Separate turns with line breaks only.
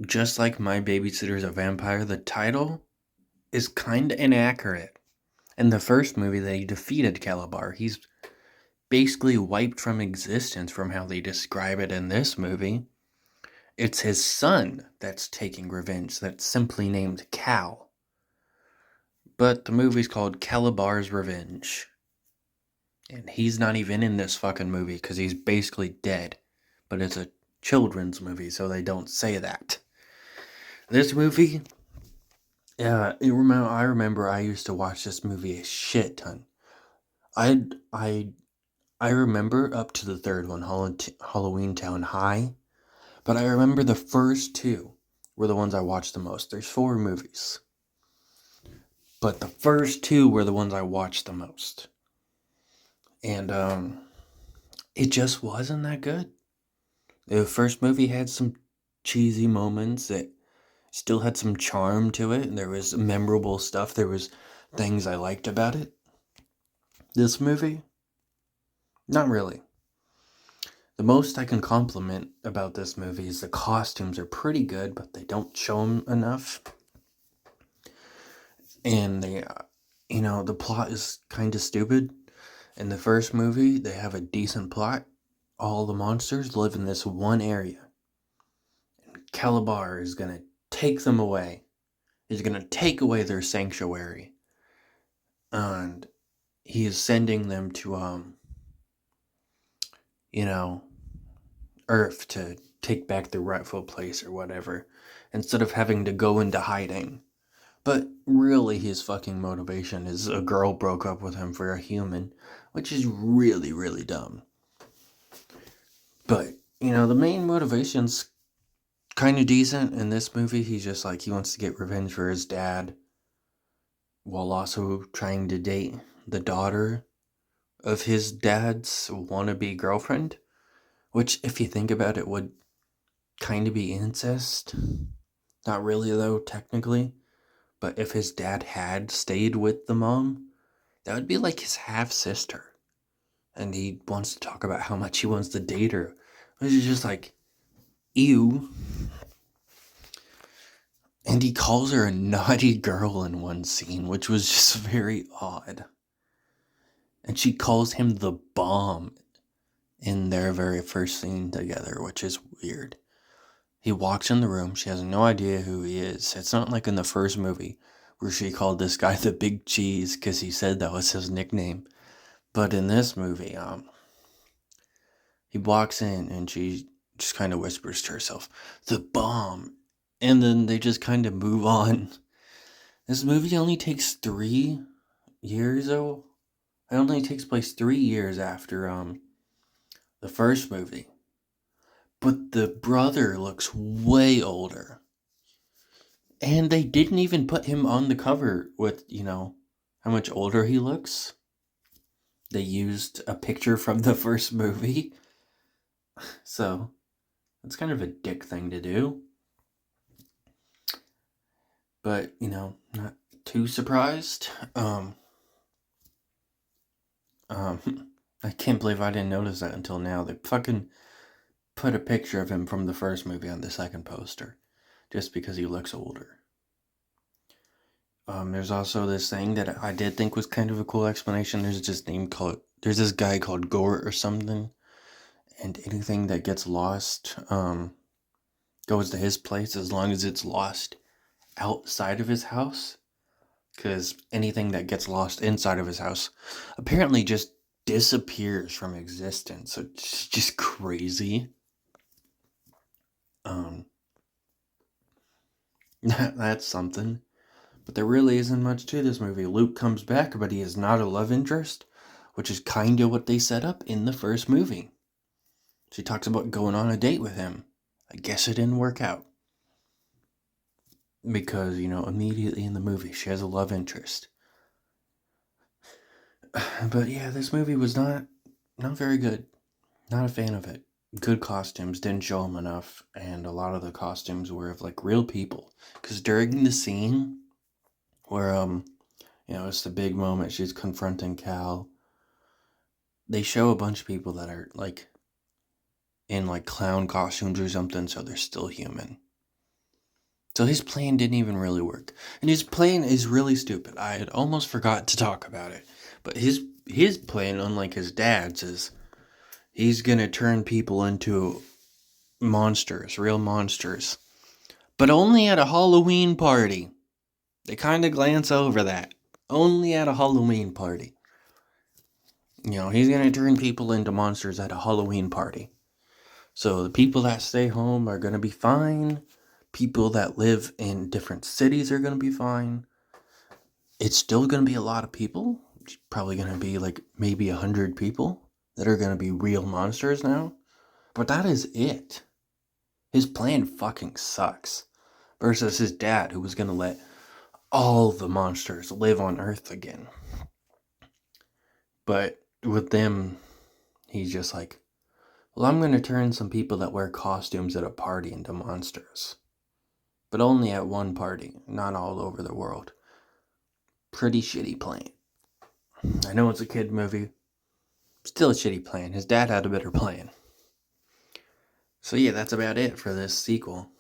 Just like My Babysitter's a Vampire, the title is kinda inaccurate. In the first movie, they defeated Calabar. He's basically wiped from existence from how they describe it in this movie. It's his son that's taking revenge, that's simply named Cal. But the movie's called Calabar's Revenge. And he's not even in this fucking movie because he's basically dead. But it's a children's movie, so they don't say that. This movie, I remember I used to watch this movie a shit ton. I I I remember up to the third one, Halloween Town High, but I remember the first two were the ones I watched the most. There's four movies, but the first two were the ones I watched the most, and it just wasn't that good. The first movie had some cheesy moments that still had some charm to it, and there was memorable stuff. There was things I liked about it. This movie, not really. The most I can compliment about this movie is the costumes are pretty good, but they don't show them enough. And the plot is kind of stupid. In the first movie, they have a decent plot. All the monsters live in this one area. And Calabar is going to take them away. He's going to take away their sanctuary. And he is sending them to, Earth to take back their rightful place or whatever, instead of having to go into hiding. But really, his fucking motivation is a girl broke up with him for a human, which is really, really dumb. But, the main motivation's kind of decent in this movie. He's just like, he wants to get revenge for his dad while also trying to date the daughter of his dad's wannabe girlfriend, which, if you think about it, would kind of be incest. Not really, though, technically. But if his dad had stayed with the mom, that would be like his half sister. And he wants to talk about how much he wants to date her, which is just like, ew. And he calls her a naughty girl in one scene, which was just very odd. And she calls him the bomb in their very first scene together, which is weird. He walks in the room, she has no idea who he is. It's not like in the first movie where she called this guy the Big Cheese because he said that was his nickname. But in this movie, he walks in and she just kind of whispers to herself, the bomb. And then they just kind of move on. This movie only takes 3 years, though. It only takes place 3 years after the first movie. But the brother looks way older. And they didn't even put him on the cover with, how much older he looks. They used a picture from the first movie. So, that's kind of a dick thing to do. But, not too surprised. I can't believe I didn't notice that until now. They fucking put a picture of him from the first movie on the second poster. Just because he looks older. There's also this thing that I did think was kind of a cool explanation. There's this guy called Gore or something. And anything that gets lost, goes to his place as long as it's lost outside of his house. Because anything that gets lost inside of his house apparently just disappears from existence. So it's just crazy. That's something. But there really isn't much to this movie. Luke comes back, but he is not a love interest, which is kind of what they set up in the first movie. She talks about going on a date with him. I guess it didn't work out. Because, immediately in the movie, she has a love interest. But yeah, this movie was not very good. Not a fan of it. Good costumes, didn't show them enough, and a lot of the costumes were of like real people. Because during the scene where it's the big moment, she's confronting Cal, they show a bunch of people that are like in like clown costumes or something, so they're still human. So his plan didn't even really work. And his plan is really stupid. I had almost forgot to talk about it. But his plan, unlike his dad's, is he's gonna turn people into monsters, real monsters. But only at a Halloween party. They kind of glance over that. Only at a Halloween party. He's gonna turn people into monsters at a Halloween party. So the people that stay home are gonna be fine. People that live in different cities are gonna be fine. It's still gonna be a lot of people. It's probably gonna be like maybe 100 people that are gonna be real monsters now. But that is it. His plan fucking sucks. Versus his dad, who was gonna let all the monsters live on Earth again. But with them, he's just like, well, I'm gonna turn some people that wear costumes at a party into monsters. But only at one party, not all over the world. Pretty shitty plan. I know it's a kid movie. Still a shitty plan. His dad had a better plan. So yeah, that's about it for this sequel.